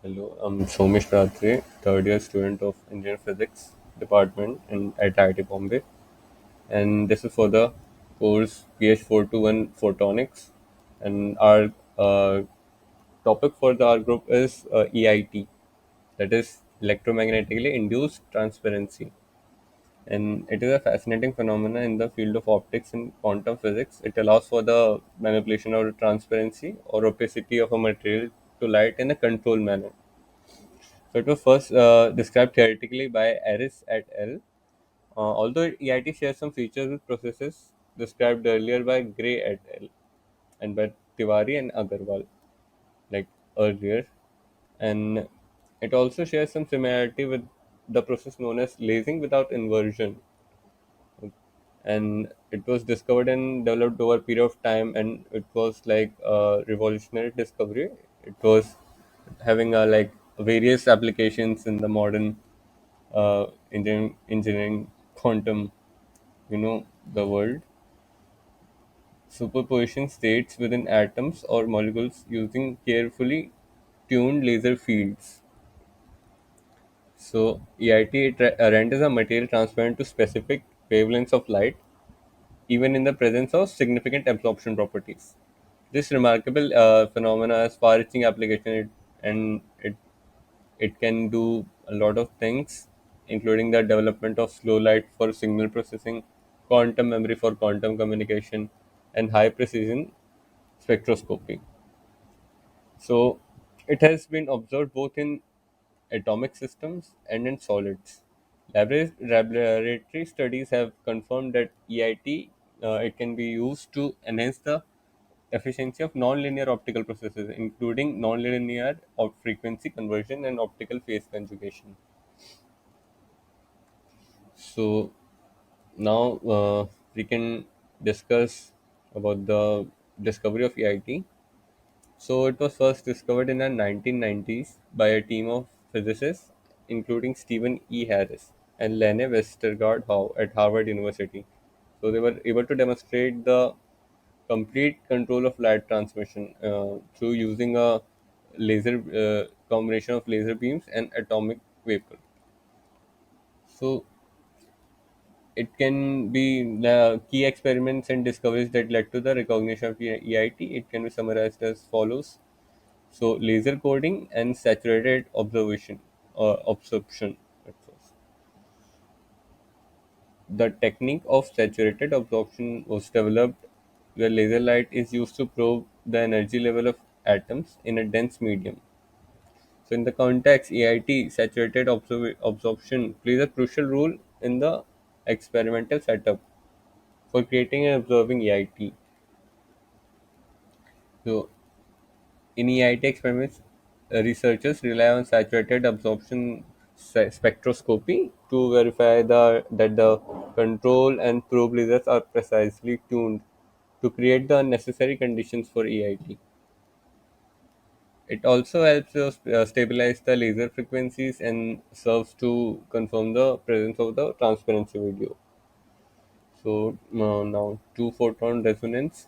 Hello, I'm Somesh Ratre, third year student of Engineering Physics department at IIT Bombay, and this is for the course PH421 Photonics. And our uh, topic for our group is EIT, that is electromagnetically induced transparency. And it is a fascinating phenomenon in the field of optics and quantum physics. It allows for the manipulation of transparency or opacity of a material to light in a controlled manner. So it was first described theoretically by Aris et al. Although EIT shares some features with processes described earlier by Gray et al. And by Tiwari and Agarwal, like earlier. And it also shares some similarity with the process known as lasing without inversion. And it was discovered and developed over a period of time, and it was like a revolutionary discovery. It was having various applications in the modern engineering quantum, the world. Superposition states within atoms or molecules using carefully tuned laser fields. So EIT renders a material transparent to specific wavelengths of light, even in the presence of significant absorption properties. This remarkable phenomena has far-reaching application, and it can do a lot of things, including the development of slow light for signal processing, quantum memory for quantum communication, and high precision spectroscopy. So, it has been observed both in atomic systems and in solids. Laboratory studies have confirmed that EIT it can be used to enhance the efficiency of nonlinear optical processes, including nonlinear frequency conversion and optical phase conjugation. So now we can discuss about the discovery of EIT. So it was first discovered in the 1990s by a team of physicists, including Stephen E. Harris and Lene Westergaard Howe at Harvard University. So they were able to demonstrate the complete control of light transmission through using a laser combination of laser beams and atomic vapor. So it can be the key experiments and discoveries that led to the recognition of EIT. It can be summarized as follows. So laser coding and saturated observation or absorption. At first. The technique of saturated absorption was developed where laser light is used to probe the energy level of atoms in a dense medium. So in the context, EIT saturated absorption plays a crucial role in the experimental setup for creating and observing EIT. So in EIT experiments, researchers rely on saturated absorption spectroscopy to verify that the control and probe lasers are precisely tuned to create the necessary conditions for EIT. It also helps us stabilize the laser frequencies and serves to confirm the presence of the transparency video. So now two photon resonance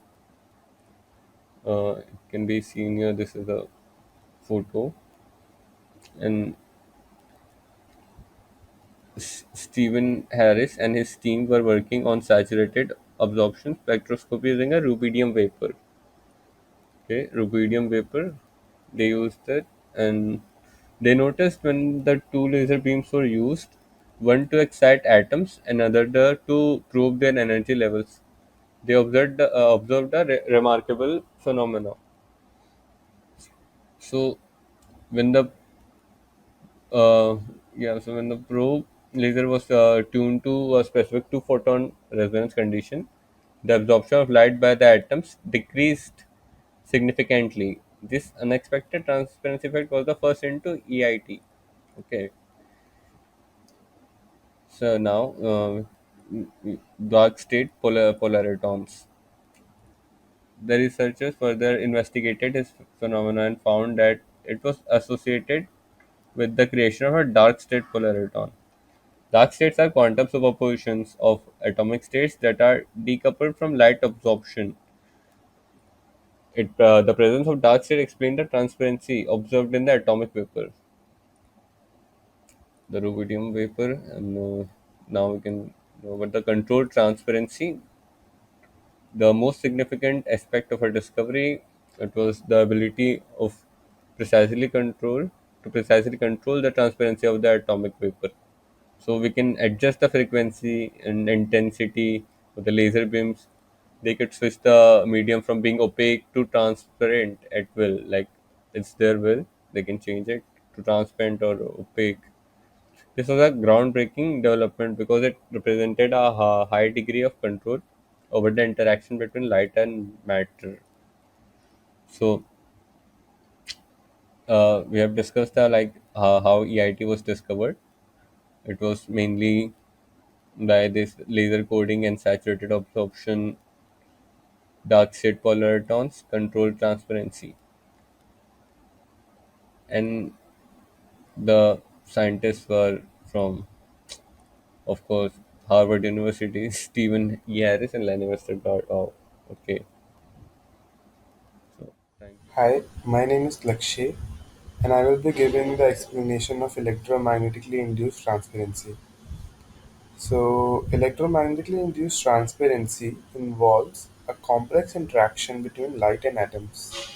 can be seen here. This is a photo, and Stephen Harris and his team were working on saturated absorption spectroscopy using a rubidium vapor. Okay, rubidium vapor. They used it, and they noticed when the two laser beams were used, one to excite atoms, another to probe their energy levels. They observed a remarkable phenomena. So when the so when the probe laser was tuned to a specific two photon resonance condition, the absorption of light by the atoms decreased significantly. This unexpected transparency effect was the first into EIT. Okay, so now dark state polaritons. The researchers further investigated his phenomenon and found that it was associated with the creation of a dark state polariton. Dark states are quantum superpositions of atomic states that are decoupled from light absorption. The presence of dark state explained the transparency observed in the atomic vapor, the rubidium vapor, and now we can know about the controlled transparency. The most significant aspect of her discovery, it was the ability of precisely control precisely control the transparency of the atomic vapor. So we can adjust the frequency and intensity of the laser beams. They could switch the medium from being opaque to transparent at will, like it's their will. They can change it to transparent or opaque. This was a groundbreaking development because it represented a high degree of control over the interaction between light and matter. So we have discussed how EIT was discovered. It was mainly by this laser coding and saturated absorption, dark shade polaritons, controlled transparency, and the scientists were from, of course, Harvard University, Stephen E. Harris and Lenny Westergaard. Oh, okay. So, thank you. Hi, my name is Lakshay, and I will be giving the explanation of electromagnetically induced transparency. So, electromagnetically induced transparency involves a complex interaction between light and atoms.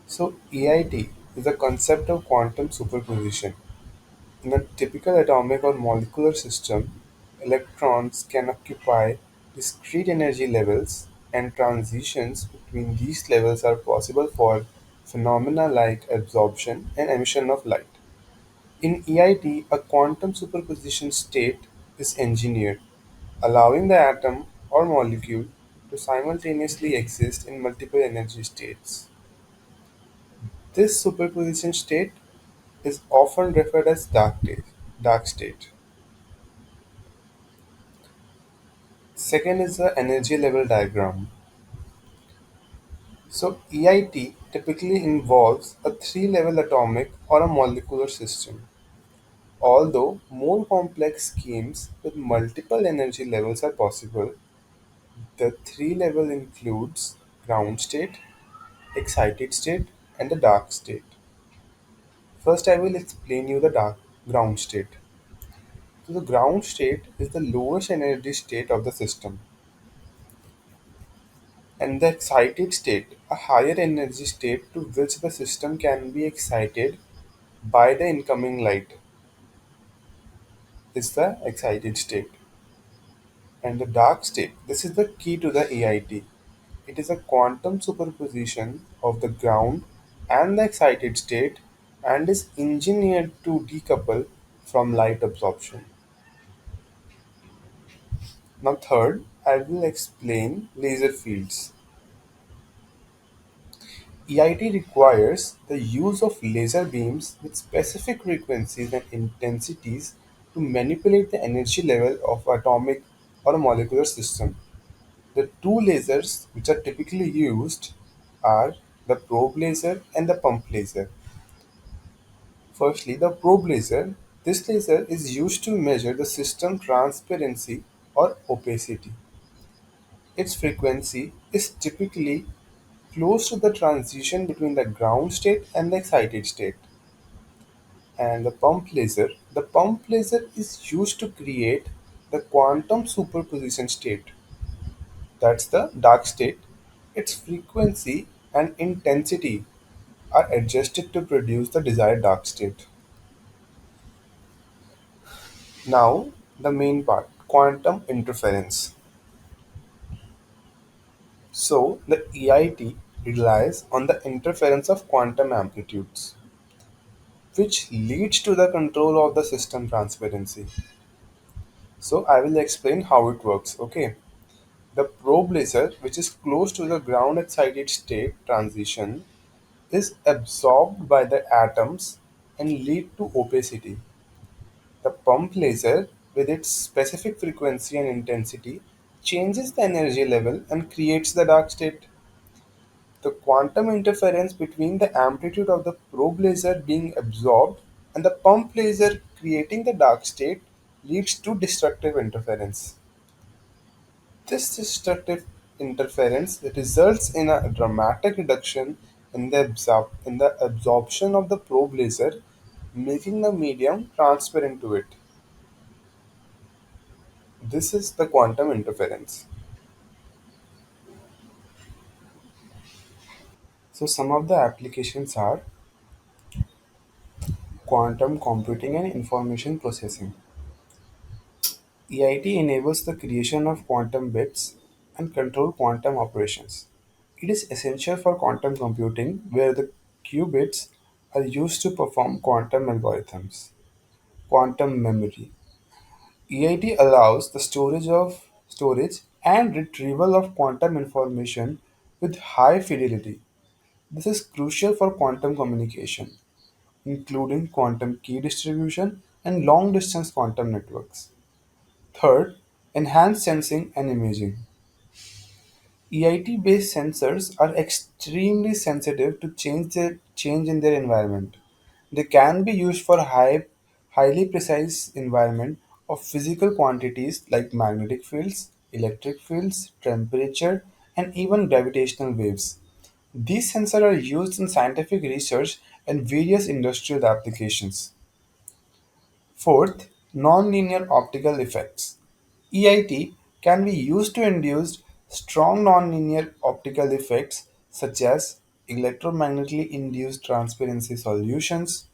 So, EIT is a concept of quantum superposition. In a typical atomic or molecular system, electrons can occupy discrete energy levels, and transitions between these levels are possible for phenomena like absorption and emission of light. In EIT, a quantum superposition state is engineered, allowing the atom or molecule to simultaneously exist in multiple energy states. This superposition state is often referred as dark state. Second is the energy level diagram. So EIT typically involves a three-level atomic or a molecular system. Although more complex schemes with multiple energy levels are possible, the three level includes ground state, excited state, and the dark state. First I will explain you the dark ground state. So the ground state is the lowest energy state of the system, and the excited state, a higher energy state to which the system can be excited by the incoming light, is the excited state. And the dark state, this is the key to the EIT. It is a quantum superposition of the ground and the excited state and is engineered to decouple from light absorption. Now, third, I will explain laser fields. EIT requires the use of laser beams with specific frequencies and intensities to manipulate the energy level of atomic or molecular system. The two lasers which are typically used are the probe laser and the pump laser. Firstly, the probe laser. This laser is used to measure the system transparency or opacity. Its frequency is typically close to the transition between the ground state and the excited state. And the pump laser. The pump laser is used to create the quantum superposition state. That's the dark state. Its frequency and intensity are adjusted to produce the desired dark state. Now, the main part, quantum interference. So, the EIT relies on the interference of quantum amplitudes, which leads to the control of the system transparency. So, I will explain how it works. Okay. The probe laser, which is close to the ground excited state transition, is absorbed by the atoms and lead to opacity. The pump laser, with its specific frequency and intensity, changes the energy level and creates the dark state. The quantum interference between the amplitude of the probe laser being absorbed and the pump laser creating the dark state leads to destructive interference. This destructive interference results in a dramatic reduction in the absorption of the probe laser, making the medium transparent to it. This is the quantum interference. So some of the applications are quantum computing and information processing. EIT enables the creation of quantum bits and control quantum operations. It is essential for quantum computing where the qubits are used to perform quantum algorithms. Quantum memory. EIT allows the storage and retrieval of quantum information with high fidelity. This is crucial for quantum communication, including quantum key distribution and long distance quantum networks. Third, enhanced sensing and imaging. EIT based sensors are extremely sensitive to change in their environment. They can be used for highly precise environment of physical quantities like magnetic fields, electric fields, temperature, and even gravitational waves. These sensors are used in scientific research and various industrial applications. Fourth, nonlinear optical effects. EIT can be used to induce strong nonlinear optical effects such as electromagnetically induced transparency solutions.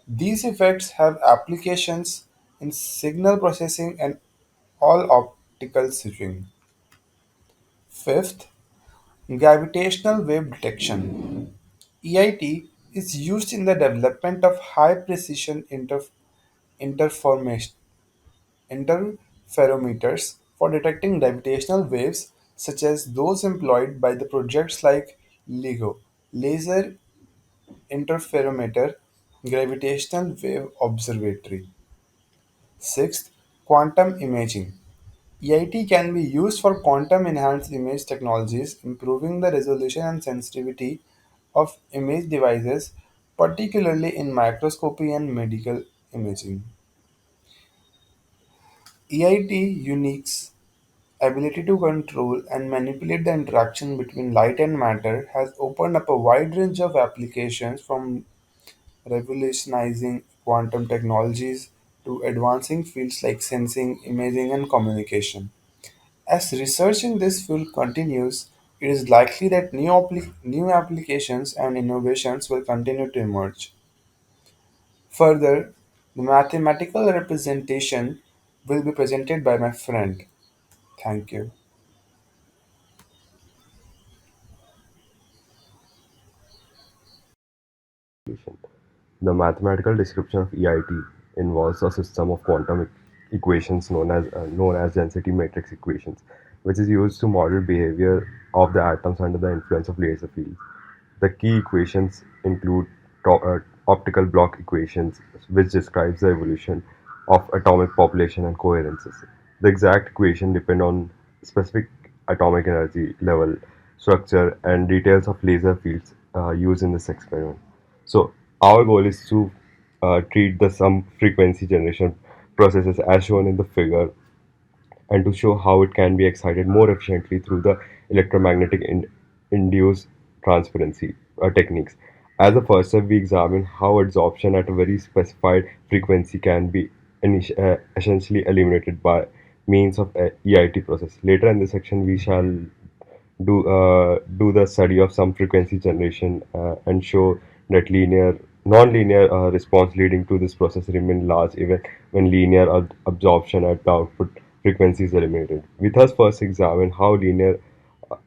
These effects have applications in signal processing and all optical switching. Fifth, gravitational wave detection. EIT is used in the development of high precision interferometers interferometers for detecting gravitational waves such as those employed by the projects like LIGO, Laser Interferometer Gravitational Wave Observatory. Sixth, quantum imaging. EIT can be used for quantum enhanced image technologies, improving the resolution and sensitivity of image devices, particularly in microscopy and medical imaging. EIT uniques ability to control and manipulate the interaction between light and matter has opened up a wide range of applications from revolutionizing quantum technologies to advancing fields like sensing, imaging, and communication. As research in this field continues, it is likely that new applications and innovations will continue to emerge. Further, the mathematical representation will be presented by my friend. Thank you. The mathematical description of EIT involves a system of quantum equations known as density matrix equations, which is used to model behavior of the atoms under the influence of laser fields. The key equations include optical block equations, which describes the evolution of atomic population and coherences. The exact equation depend on specific atomic energy level, structure, and details of laser fields used in this experiment. So our goal is to treat the some frequency generation processes as shown in the figure and to show how it can be excited more efficiently through the electromagnetic induced transparency techniques. As a first step, we examine how absorption at a very specified frequency can be essentially eliminated by means of a EIT process. Later in this section, we shall do the study of some frequency generation and show that non-linear response leading to this process remain large even when linear absorption at the output frequency is eliminated. We thus first examine how linear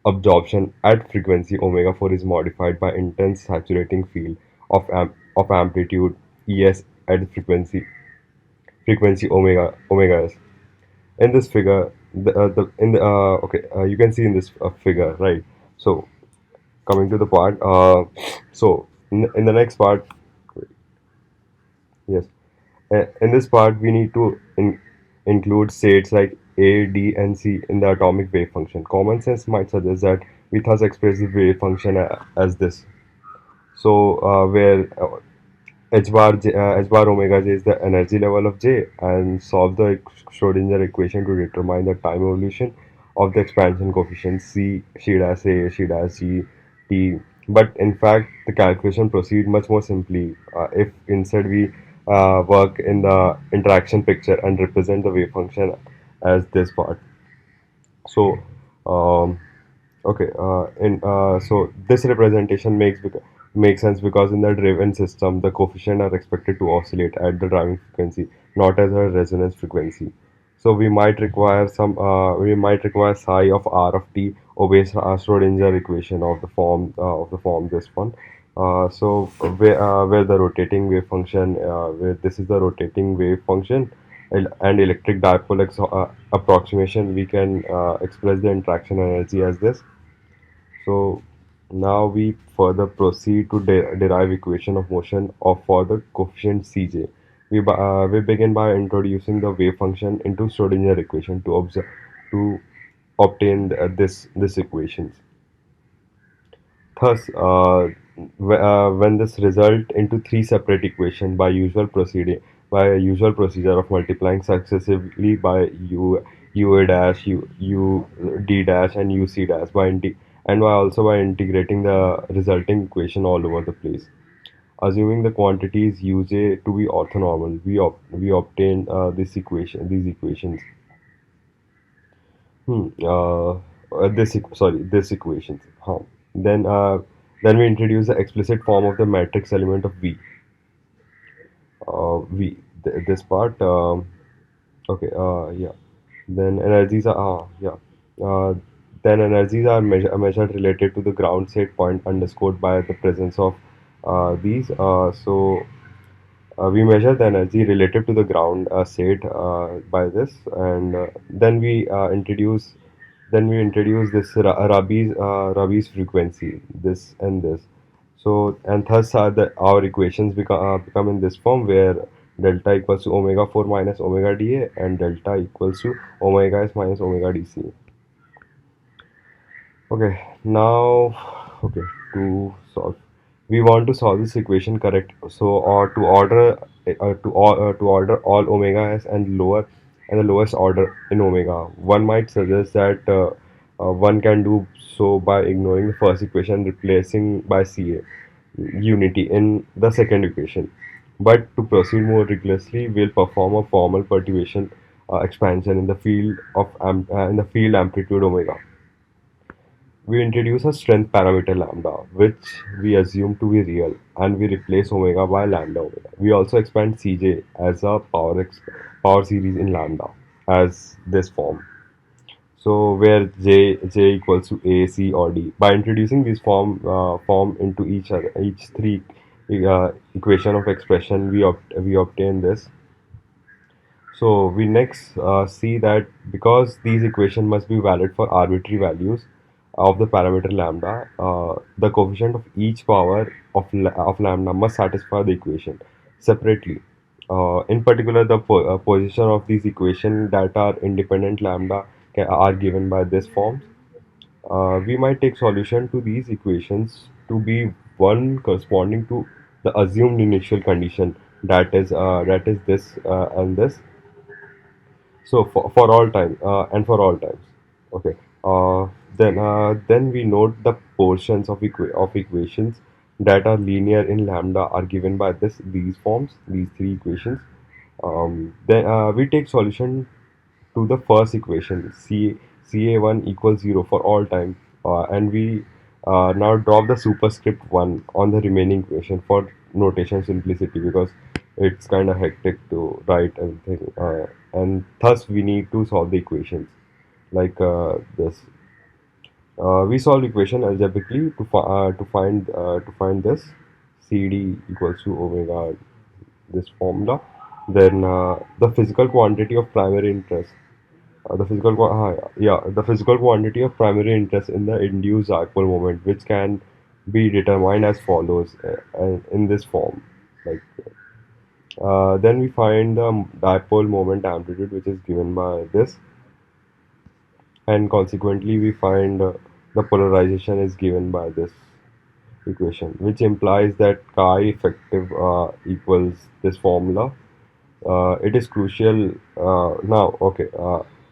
absorption at frequency omega 4 is modified by intense saturating field of amplitude Es at frequency omega s. In this figure, the in the okay, you can see in this figure, right? So coming to the part, in the next part, yes, in this part we need to include states like A, D, and C in the atomic wave function. Common sense might suggest that we thus express the wave function as this. So where H bar omega j is the energy level of J, and solve the Schrodinger equation to determine the time evolution of the expansion coefficients C, she dash A, she dash G, T. But in fact, the calculation proceed much more simply if instead we work in the interaction picture and represent the wave function as this part. So, um, okay, so this representation makes sense because in the driven system, the coefficient are expected to oscillate at the driving frequency, not as a resonance frequency. So we might require psi of r of t obeys Schrodinger equation of the form this one. So where the rotating wave function, where this is the rotating wave function, and electric dipole approximation, we can express the interaction energy as this. So now we further proceed to derive equation of motion of for the coefficient Cj. We begin by introducing the wave function into Schrodinger equation to obtain this equations. Thus, when this result into three separate equations by a usual procedure of multiplying successively by u a dash u d dash and u c dash and by also by integrating the resulting equation all over the place. Assuming the quantities uj to be orthonormal, we obtain these equations. This equations. Then, uh, then we introduce the explicit form of the matrix element of V. This part. Okay. Yeah. Then energies are yeah. Uh, then energies are measured related to the ground state point underscored by the presence of these. We measure the energy relative to the ground state by this, and then we introduce this Rabi's frequency, this and this. So and thus our equations become in this form where delta equals to omega 4 minus omega dA and delta equals to omega s minus omega dc. Okay, now, okay, to solve, we want to solve this equation correct. So, or to order all omega s and the lowest order in omega. One might suggest that one can do so by ignoring the first equation, replacing by Ca unity in the second equation. But to proceed more rigorously, we'll perform a formal perturbation expansion in the field amplitude omega. We introduce a strength parameter lambda, which we assume to be real, and we replace omega by lambda omega. We also expand Cj as a power series in lambda as this form. So where j equals to a, c, or d. By introducing this form into each three equation of expression, we obtain this. So we next see that because these equations must be valid for arbitrary values of the parameter lambda, the coefficient of each power of lambda must satisfy the equation separately. In particular, the position of these equations that are independent lambda are given by this form. We might take solution to these equations to be one corresponding to the assumed initial condition, that is this and this. So for all time and for all times. Okay. Then we note the portions of equations that are linear in lambda are given by these forms, these three equations. Then we take solution to the first equation, CA1 equals 0 for all time, and we now drop the superscript 1 on the remaining equation for notation simplicity, because it's kind of hectic to write everything, and thus we need to solve the equations like this. We solve equation algebraically to find this CD equals to omega, this formula. Then the physical quantity of primary interest, the physical quantity of primary interest in the induced dipole moment, which can be determined as follows in this form. Like then we find the dipole moment amplitude, which is given by this, and consequently we find the polarization is given by this equation, which implies that chi effective equals this formula. It is crucial now. Okay,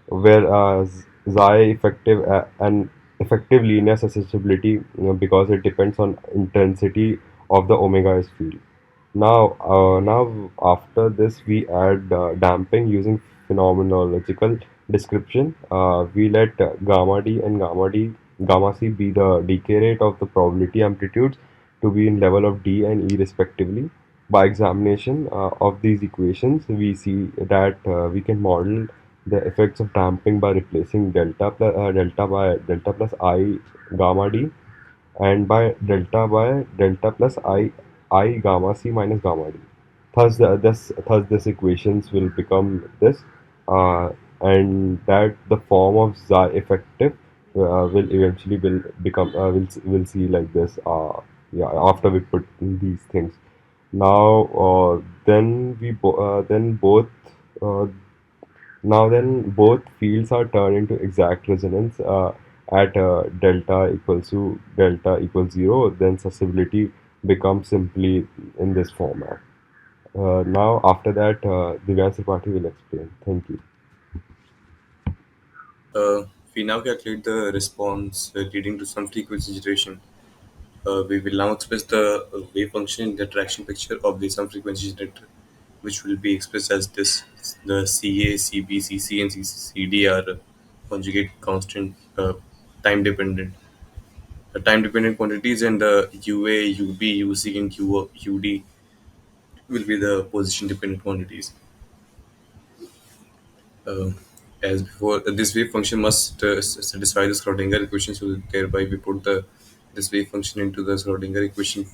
whereas Xi effective and effective linear susceptibility, because it depends on intensity of the omega s field. Now after this we add damping using phenomenological description. We let gamma d and gamma c be the decay rate of the probability amplitudes to be in level of d and e respectively. By examination of these equations, we see that we can model the effects of damping by replacing delta by delta plus I gamma d, and by delta plus I gamma c minus gamma d. Thus this equations will become this, uh, and that the form of xi effective will eventually will become will see like this. Yeah, after we put in these things. Now, then both uh, both fields are turned into exact resonance at delta equals to delta equals 0. Then susceptibility becomes simply in this format. Now, after that, Divya Tripathi will explain. Thank you. We now calculate the response leading to some frequency generation. We will now express the wave function in the traction picture of the some frequency generator, which will be expressed as this. The CA, CB, CC, and CD are conjugate constant, time dependent. The time dependent quantities, and the UA, UB, UC, and UD will be the position dependent quantities. Uh, as before, this wave function must satisfy the Schrodinger equation, so thereby we put the this wave function into the Schrodinger equation,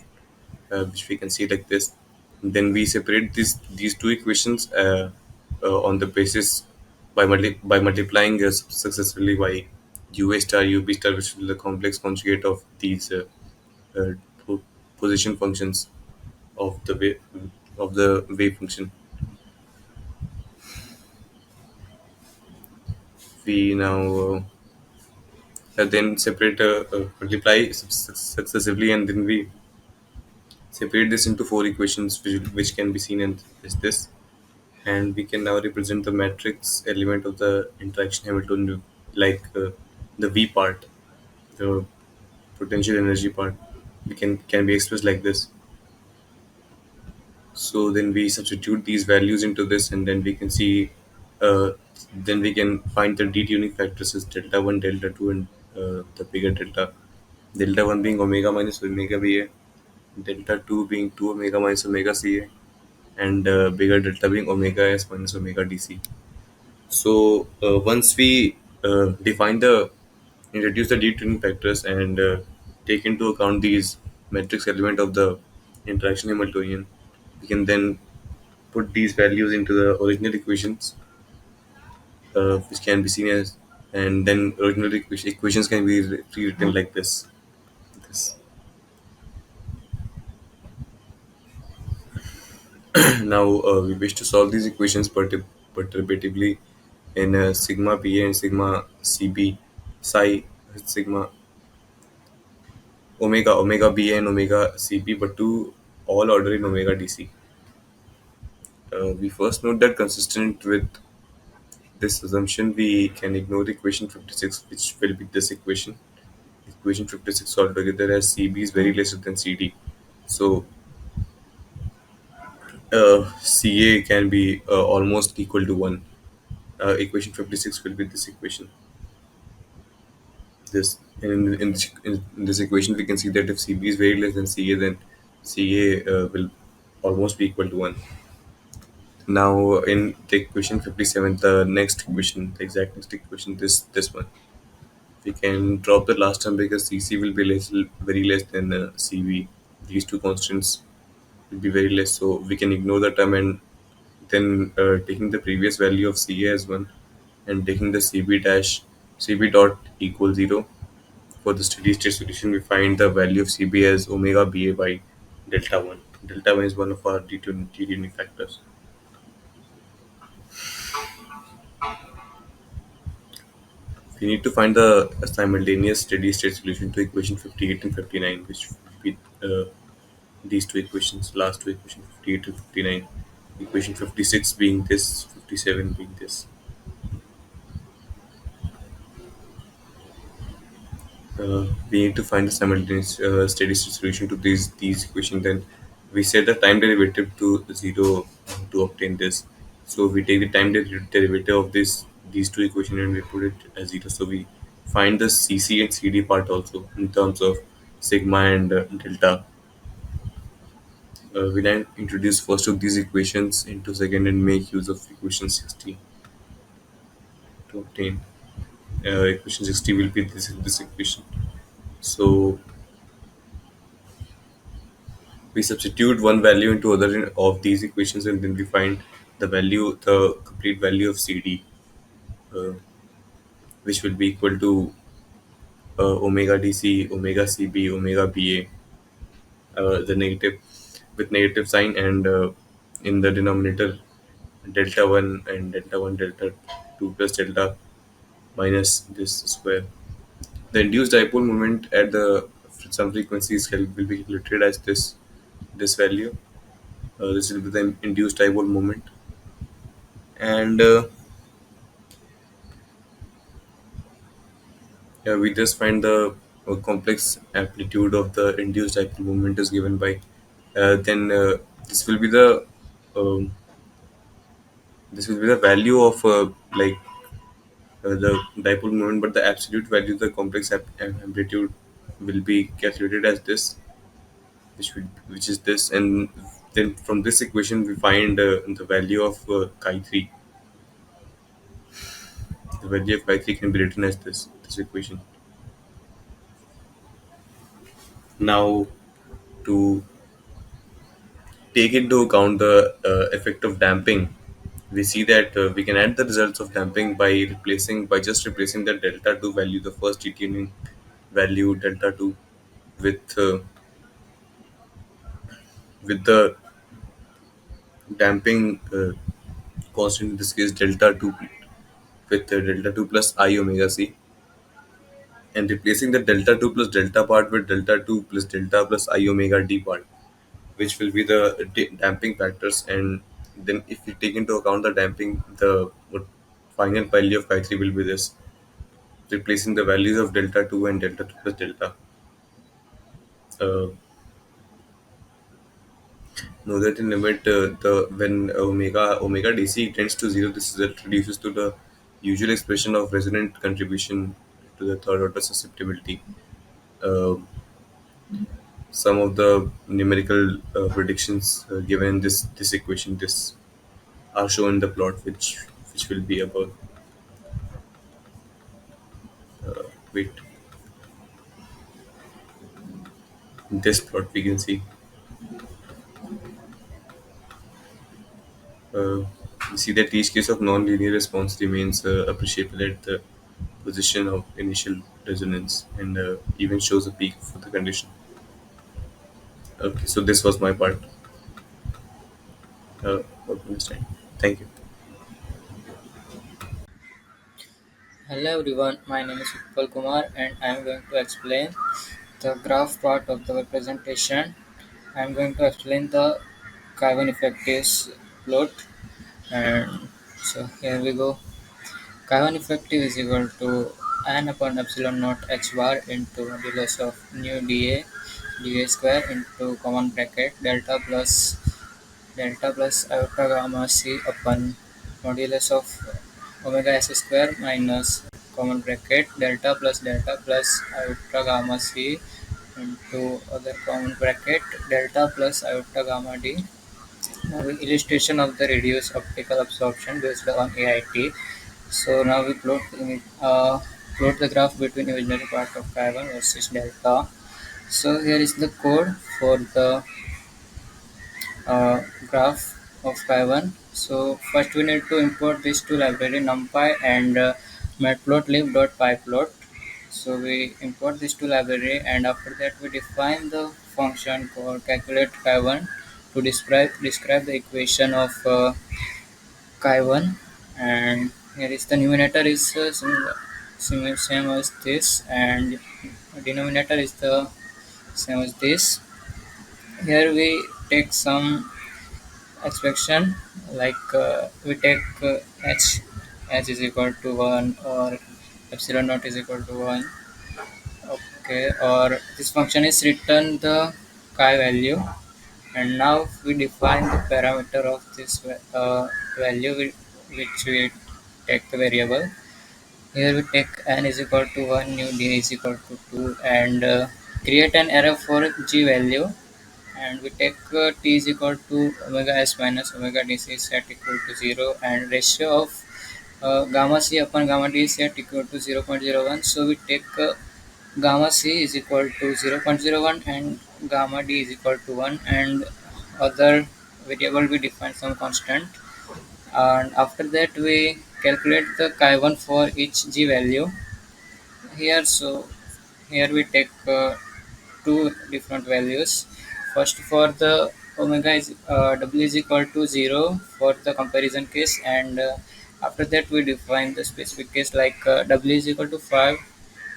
which we can see like this. Then we separate these two equations on the basis by multiplying successfully by UA star UB star, which is the complex conjugate of these uh, po- position functions of the wave function. We now then separate multiply successively, and then we separate this into four equations, which can be seen as this. And we can now represent the matrix element of the interaction Hamiltonian, like the V part, the potential energy part. We can be expressed like this. So then we substitute these values into this, and then we can see, uh, then we can find the detuning factors as delta one, delta two, and the bigger delta. Delta one being omega minus omega BA, delta two being two omega minus omega CA, and bigger delta being omega S minus omega DC. So once we define the introduce the deep tuning factors and take into account these matrix element of the interaction Hamiltonian, we can then put these values into the original equations, which can be seen as, and then original equations can be rewritten like this. This. Now we wish to solve these equations perturbatively in sigma PA and sigma CB, psi sigma omega BA and omega CB, but to all order in omega DC. We first note that consistent with this assumption, we can ignore the equation 56, which will be this equation. Equation 56 altogether as CB is very lesser than CD. So CA can be almost equal to 1. Equation 56 will be this equation. This in this equation, we can see that if CB is very less than CA, then CA will almost be equal to 1. Now, in the equation 57, the next equation, the exact next equation, this one, we can drop the last term because CC will be very less than CB. These two constants will be very less, so we can ignore the term, and then taking the previous value of CA as 1 and taking the CB dot equal 0 for the steady state solution, we find the value of CB as omega BA by delta 1. Delta 1 is one of our detuning factors. We need to find the simultaneous steady state solution to equation 58 and 59, which would be these two equations, last two equations, 58 and 59. Equation 56 being this, 57 being this. we need to find the simultaneous steady state solution to these equations. Then we set the time derivative to zero to obtain this. So we take the time derivative of these two equations and we put it as zero. So we find the CC and CD part also in terms of sigma and delta. We then introduce first of these equations into second and make use of equation 60 to obtain. Equation 60 will be this equation. So we substitute one value into other of these equations and then we find the complete value of CD, uh, which will be equal to omega DC, omega CB, omega BA, the negative with negative sign, and in the denominator delta 1 and delta 1 delta 2 plus delta minus this square. The induced dipole moment at the some frequencies will be calculated as this value. This will be the induced dipole moment, and yeah, we just find the complex amplitude of the induced dipole moment is given by. Then this will be the um, this will be the value of the dipole moment, but the absolute value of the complex amplitude will be calculated as this, which is this, and then from this equation we find the value of chi3. The value of chi3 can be written as this equation. Now, to take into account the effect of damping, we see that we can add the results of damping by just replacing the delta 2 value, the first determining value delta 2, with the damping constant, in this case delta 2, with delta 2 plus I omega c, and replacing the delta 2 plus delta part with delta 2 plus delta plus I omega d part, which will be the damping factors. And then if we take into account the damping, the final value of chi3 will be this, replacing the values of delta 2 and delta 2 plus delta. Uh, Know that in limit the when omega dc tends to zero, this result reduces to the usual expression of resonant contribution to the third order susceptibility. Uh, some of the numerical predictions given in this equation this are shown in the plot, which will be above. Wait, in this plot we can see, uh, we see that each case of non-linear response remains appreciable at the position of initial resonance and even shows a peak for the condition. Okay, so this was my part. For understand. Thank you. Hello everyone, my name is Utpal Kumar and I am going to explain the graph part of the presentation. I am going to explain the Kaiwan effectives plot, and so here we go. Kaiwan effective is equal to n upon epsilon naught h bar into modulus of nu dA square into common bracket delta plus iota gamma c upon modulus of omega s square minus common bracket delta plus iota gamma c into other common bracket delta plus iota gamma d. Now illustration of the reduced optical absorption based on AIT. So now we plot the graph between imaginary part of chi1 versus delta. So here is the code for the graph of chi1. So first we need to import these two library numpy and matplotlib.pyplot. So we import these two library and after that we define the function called calculate chi1 to describe the equation of chi1, and here is the numerator is same as this and denominator is the same as this. Here we take some expression like we take h is equal to 1 or epsilon naught is equal to 1 Okay, or this function is return the chi value, and now we define the parameter of this value which we take the variable. Here we take n is equal to 1, new d is equal to 2, and create an array for g value, and we take t is equal to omega s minus omega dc set equal to 0, and ratio of gamma c upon gamma d is set equal to 0.01. So we take gamma c is equal to 0.01 and gamma d is equal to 1, and other variable we define some constant, and after that we calculate the chi1 for each g value here. So here we take two different values. First, for the omega is w is equal to 0 for the comparison case, and after that we define the specific case like w is equal to 5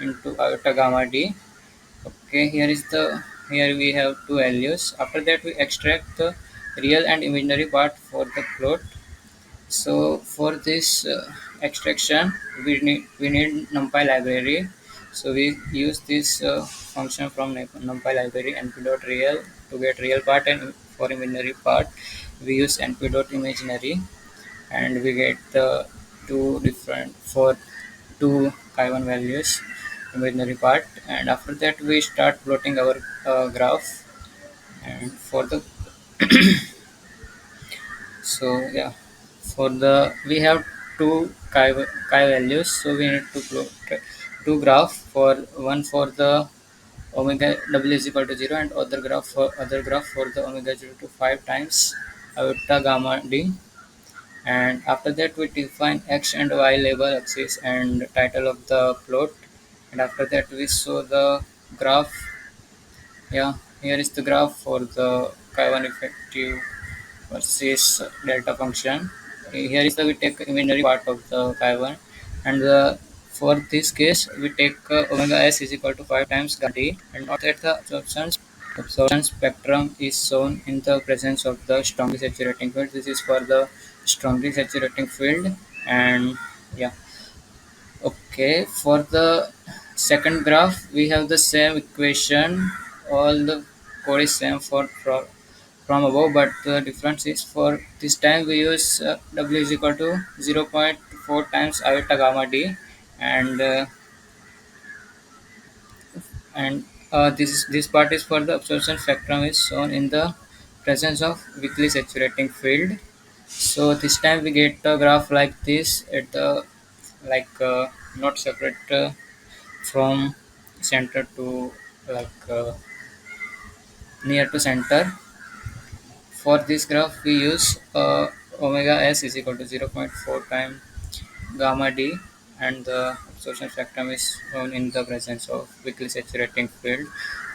into iota gamma d. Okay, here we have two values. After that we extract the real and imaginary part for the plot. So for this extraction, we need NumPy library. So we use this function from NumPy library np.real to get real part, and for imaginary part we use np.imaginary, and we get the two different for two chi1 values imaginary part, and after that we start plotting our graph, and for the so yeah, for the we have two chi values, so we need to plot two graph, for one for the omega w is equal to 0, and other graph for the omega 0 to 5 times iota gamma d, and after that we define x and y label axis and title of the plot, and after that we show the graph. Yeah, here is the graph for the chi1 effective versus delta function. Here is the we take imaginary part of the chi1, and for this case we take omega s is equal to 5 times gamma d, and note that the absorption spectrum is shown in the presence of the strongly saturating field. This is for the strongly saturating field, and yeah. Okay, for the second graph we have the same equation. All the code is same for from above, but the difference is for this time we use w is equal to 0.4 times iota gamma d, and this part is for the absorption spectrum is shown in the presence of weakly saturating field. So this time we get a graph like this at the like not separate from center to like near to center. For this graph we use omega s is equal to 0.4 times gamma d, and the absorption spectrum is shown in the presence of weakly saturating field.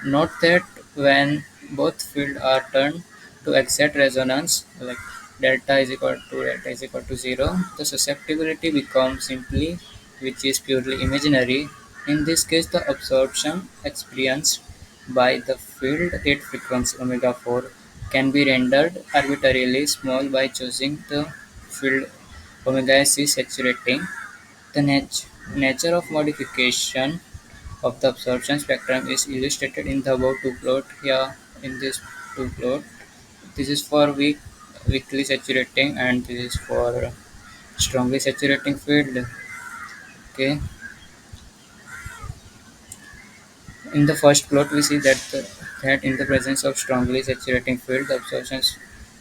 Note that when both fields are turned to exact resonance, like delta is equal to 0, the susceptibility becomes simply which is purely imaginary. In this case, the absorption experienced by the field at frequency omega 4 can be rendered arbitrarily small by choosing the field omega s is saturating. The nature of modification of the absorption spectrum is illustrated in the above two plot. Here in this two plot, this is for weakly saturating, and this is for strongly saturating field. Okay, in the first plot we see that in the presence of strongly saturating field, the absorption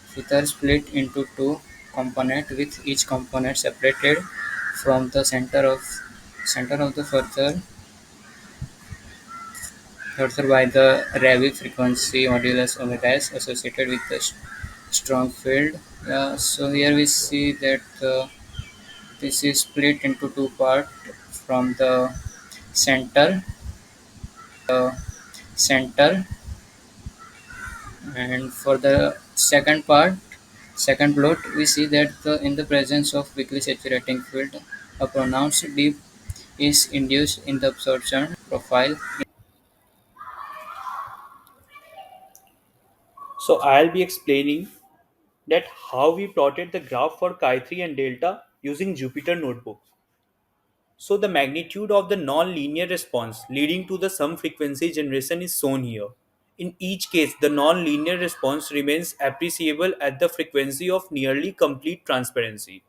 filter split into two components, with each component separated from the center of the further by the Rabi frequency modulus omega s associated with the strong field. So here we see that this is split into two parts from the center, center, and for the second plot, we see that in the presence of weakly saturating field, a pronounced dip is induced in the absorption profile. So I'll be explaining that how we plotted the graph for chi3 and delta using Jupyter notebooks. So the magnitude of the non-linear response leading to the sum frequency generation is shown here. In each case, the non-linear response remains appreciable at the frequency of nearly complete transparency.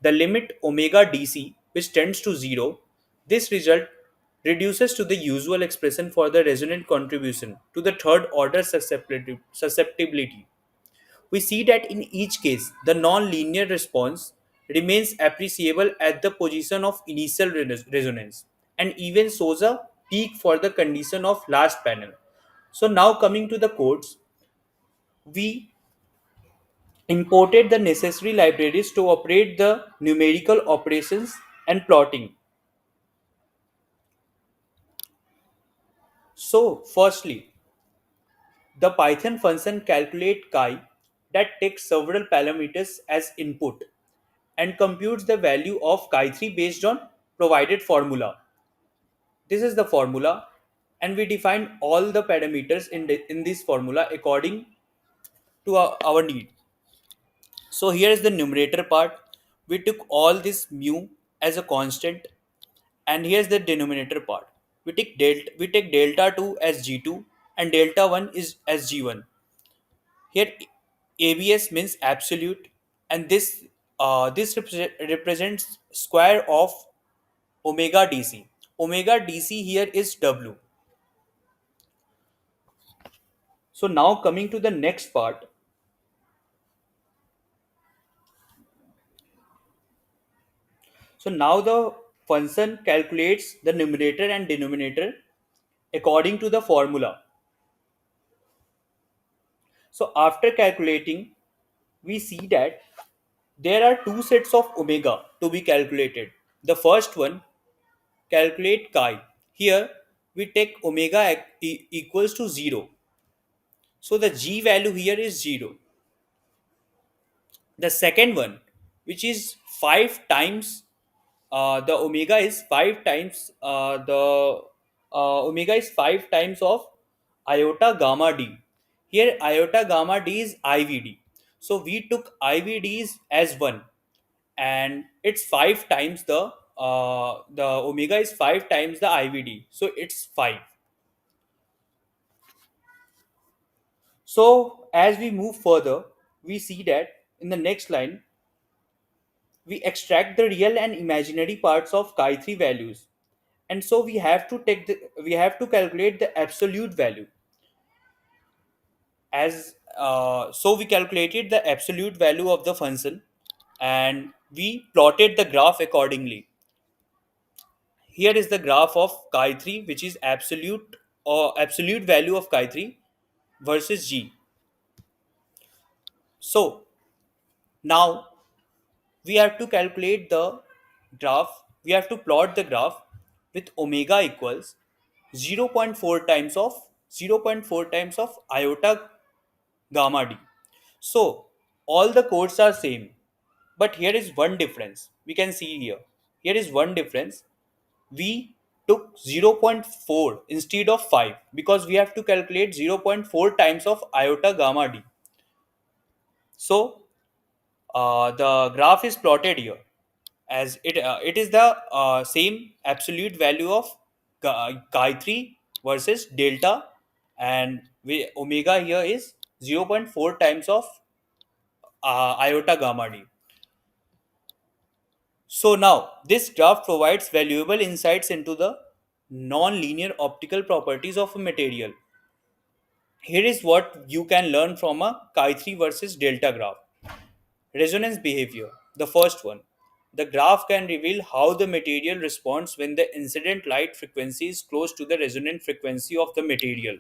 The limit omega dc, which tends to 0, this result reduces to the usual expression for the resonant contribution to the third order susceptibility. We see that in each case, the non-linear response remains appreciable at the position of initial resonance and even shows a peak for the condition of last panel. So now coming to the codes, we imported the necessary libraries to operate the numerical operations and plotting. So firstly, the Python function calculate chi that takes several parameters as input and computes the value of chi3 based on provided formula. This is the formula, and we define all the parameters in this formula according to our need. So here is the numerator part. We took all this mu as a constant, and here's the denominator part. We take delta 2 as g2 and delta 1 is as g1. Here abs means absolute, and this represents square of omega dc. Omega dc here is w. So now coming to the next part. So now the function calculates the numerator and denominator according to the formula. So after calculating, we see that there are two sets of omega to be calculated. The first one, calculate chi. Here we take omega equals to 0. So the g value here is 0. The second one, which is 5 times the omega is 5 times the omega is 5 times of iota gamma d. Here iota gamma d is ivd. So we took ivds as 1, and it's 5 times the omega is 5 times the ivd, so it's 5. So as we move further, we see that in the next line we extract the real and imaginary parts of chi3 values, and so we have to calculate the absolute value. As So we calculated the absolute value of the function, and we plotted the graph accordingly. Here is the graph of chi3, which is absolute value of chi3 versus g. So now we have to calculate the graph. We have to plot the graph with omega equals 0.4 times of iota gamma d. So all the codes are same, but here is one difference. We can see here. Here is one difference. We took 0 0.4 instead of 5 because we have to calculate 0 0.4 times of iota gamma d. So the graph is plotted here as it is the same absolute value of chi3 versus delta, and omega here is 0 0.4 times of iota gamma d. So now this graph provides valuable insights into the non-linear optical properties of a material. Here is what you can learn from a chi3 versus delta graph. Resonance behavior. The first one. The graph can reveal how the material responds when the incident light frequency is close to the resonant frequency of the material.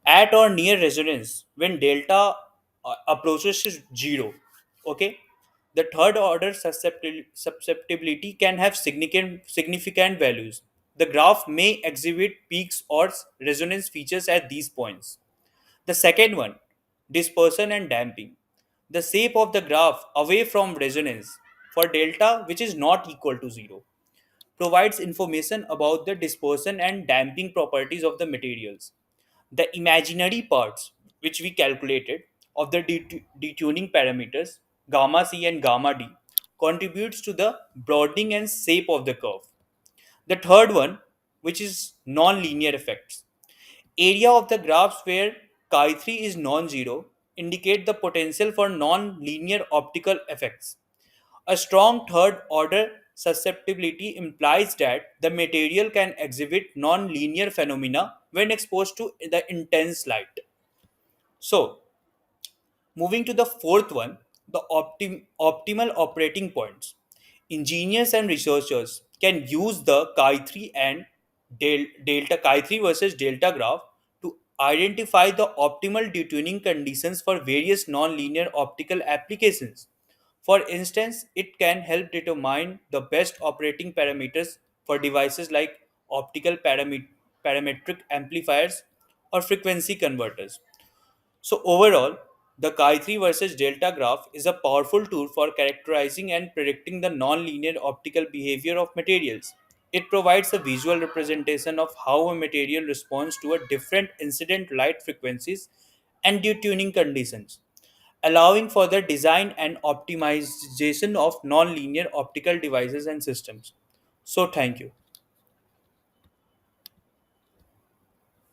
At or near resonance, when delta approaches to 0. Okay. The third order susceptibility can have significant values. The graph may exhibit peaks or resonance features at these points. The second one, dispersion and damping. The shape of the graph away from resonance for delta, which is not equal to 0, provides information about the dispersion and damping properties of the materials. The imaginary parts, which we calculated, of the detuning parameters, gamma c and gamma d, contributes to the broadening and shape of the curve. The third one, which is non-linear effects. Area of the graphs where chi3 is non-zero indicate the potential for non-linear optical effects. A strong third order susceptibility implies that the material can exhibit non-linear phenomena when exposed to the intense light. So, moving to the fourth one, the optimal operating points. Engineers and researchers can use the chi3 and delta chi3 versus delta graph to identify the optimal detuning conditions for various nonlinear optical applications. For instance, it can help determine the best operating parameters for devices like optical parametric amplifiers or frequency converters. So overall, the chi3 versus delta graph is a powerful tool for characterizing and predicting the nonlinear optical behavior of materials. It provides a visual representation of how a material responds to a different incident light frequencies and detuning conditions, allowing for the design and optimization of nonlinear optical devices and systems. So thank you.